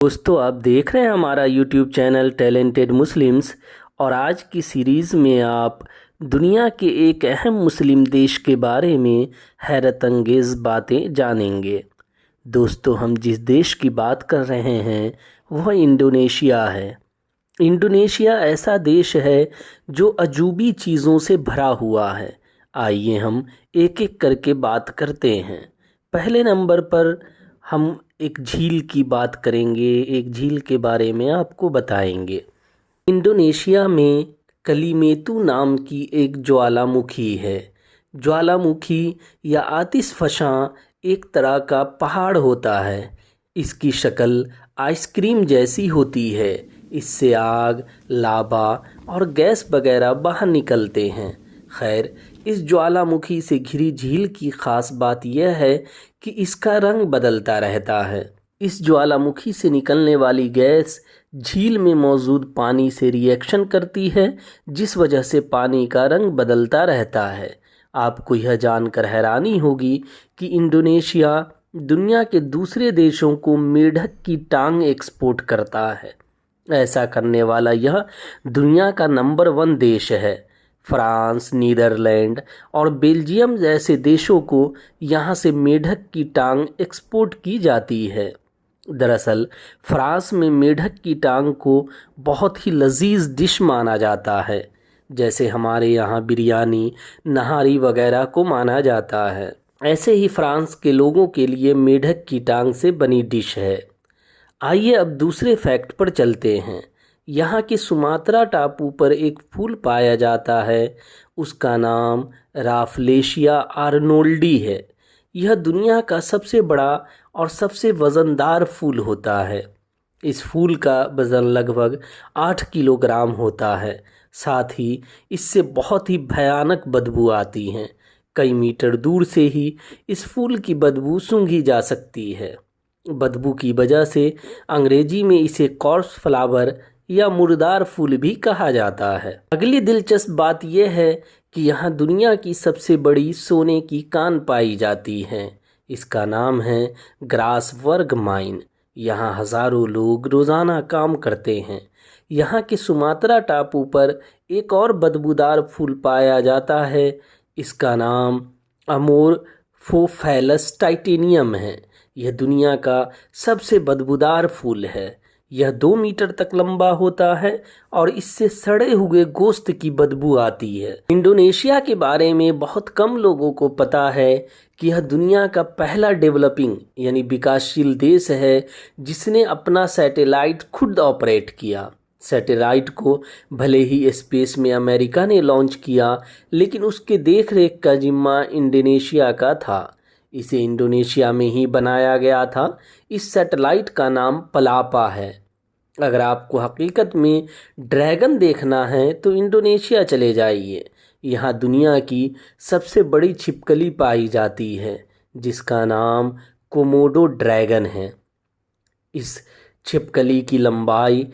दोस्तों, आप देख रहे हैं हमारा यूट्यूब चैनल टैलेंटेड मुस्लिम्स। और आज की सीरीज़ में आप दुनिया के एक अहम मुस्लिम देश के बारे में हैरत अंगेज़ बातें जानेंगे। दोस्तों, हम जिस देश की बात कर रहे हैं वह इंडोनेशिया है। इंडोनेशिया ऐसा देश है जो अजूबी चीज़ों से भरा हुआ है। आइए हम एक एक करके बात करते हैं। पहले नंबर पर हम एक झील की बात करेंगे। एक झील के बारे में आपको बताएंगे। इंडोनेशिया में कलिमेतू नाम की एक ज्वालामुखी है। ज्वालामुखी या आतिशफ़शां एक तरह का पहाड़ होता है। इसकी शक्ल आइसक्रीम जैसी होती है। इससे आग, लावा और गैस वगैरह बाहर निकलते हैं। खैर, इस ज्वालामुखी से घिरी झील की ख़ास बात यह है कि इसका रंग बदलता रहता है। इस ज्वालामुखी से निकलने वाली गैस झील में मौजूद पानी से रिएक्शन करती है, जिस वजह से पानी का रंग बदलता रहता है। आपको यह जानकर हैरानी होगी कि इंडोनेशिया दुनिया के दूसरे देशों को मेढक की टांग एक्सपोर्ट करता है। ऐसा करने वाला यह दुनिया का नंबर 1 देश है। फ्रांस, नीदरलैंड और बेल्जियम जैसे देशों को यहाँ से मेढक की टांग एक्सपोर्ट की जाती है। दरअसल फ्रांस में मेढक की टांग को बहुत ही लजीज डिश माना जाता है, जैसे हमारे यहाँ बिरयानी, नहारी वगैरह को माना जाता है। ऐसे ही फ्रांस के लोगों के लिए मेढक की टांग से बनी डिश है। आइए अब दूसरे फैक्ट पर चलते हैं। यहाँ के सुमात्रा टापू पर एक फूल पाया जाता है। उसका नाम राफलेशिया आर्नोल्डी है। यह दुनिया का सबसे बड़ा और सबसे वज़नदार फूल होता है। इस फूल का वज़न लगभग 8 किलोग्राम होता है। साथ ही इससे बहुत ही भयानक बदबू आती है। कई मीटर दूर से ही इस फूल की बदबू सूंघी जा सकती है। बदबू की वजह से अंग्रेजी में इसे कॉर्प्स फ्लावर या मुर्दार फूल भी कहा जाता है। अगली दिलचस्प बात यह है कि यहाँ दुनिया की सबसे बड़ी सोने की कान पाई जाती है। इसका नाम है ग्रासबर्ग माइन। यहाँ हज़ारों लोग रोज़ाना काम करते हैं। यहाँ के सुमात्रा टापू पर एक और बदबूदार फूल पाया जाता है। इसका नाम अमोर्फोफैलस टाइटेनियम है। यह दुनिया का सबसे बदबूदार फूल है। यह 2 मीटर तक लंबा होता है और इससे सड़े हुए गोश्त की बदबू आती है। इंडोनेशिया के बारे में बहुत कम लोगों को पता है कि यह दुनिया का पहला डेवलपिंग यानी विकासशील देश है जिसने अपना सैटेलाइट खुद ऑपरेट किया। सैटेलाइट को भले ही स्पेस में अमेरिका ने लॉन्च किया, लेकिन उसके देखरेख का जिम्मा इंडोनेशिया का था। इसे इंडोनेशिया में ही बनाया गया था। इस सैटेलाइट का नाम पलापा है। अगर आपको हकीकत में ड्रैगन देखना है तो इंडोनेशिया चले जाइए। यहाँ दुनिया की सबसे बड़ी छिपकली पाई जाती है, जिसका नाम कोमोडो ड्रैगन है। इस छिपकली की लंबाई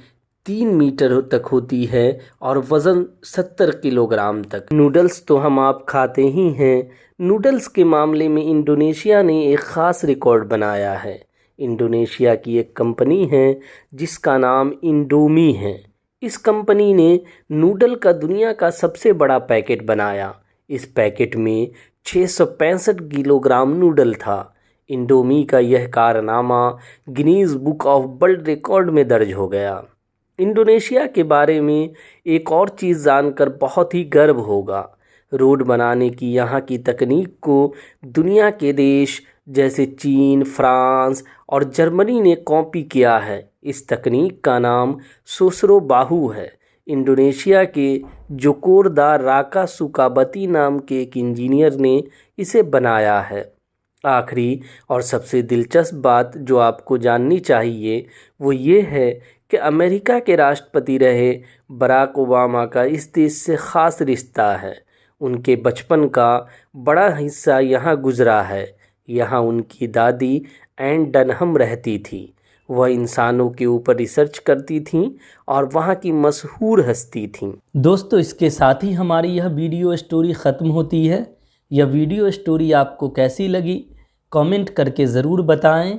3 मीटर तक होती है और वज़न 70 किलोग्राम तक। नूडल्स तो हम आप खाते ही हैं। नूडल्स के मामले में इंडोनेशिया ने एक ख़ास रिकॉर्ड बनाया है। इंडोनेशिया की एक कंपनी है जिसका नाम इंडोमी है। इस कंपनी ने नूडल का दुनिया का सबसे बड़ा पैकेट बनाया। इस पैकेट में 665 किलोग्राम नूडल था। इंडोमी का यह कारनामा Guinness book of world record में दर्ज हो गया। इंडोनेशिया के बारे में एक और चीज़ जानकर बहुत ही गर्व होगा। रोड बनाने की यहाँ की तकनीक को दुनिया के देश जैसे चीन, फ्रांस और जर्मनी ने कॉपी किया है। इस तकनीक का नाम सोसरो बाहु है। इंडोनेशिया के जोकोरदा राका सुकाबती नाम के एक इंजीनियर ने इसे बनाया है। आखिरी और सबसे दिलचस्प बात जो आपको जाननी चाहिए वो ये है कि अमेरिका के राष्ट्रपति रहे बराक ओबामा का इस देश से ख़ास रिश्ता है। उनके बचपन का बड़ा हिस्सा यहाँ गुजरा है। यहाँ उनकी दादी एन डनहम रहती थी। वह इंसानों के ऊपर रिसर्च करती थीं और वहाँ की मशहूर हस्ती थीं। दोस्तों, इसके साथ ही हमारी यह वीडियो स्टोरी ख़त्म होती है। यह वीडियो स्टोरी आपको कैसी लगी कमेंट करके ज़रूर बताएं।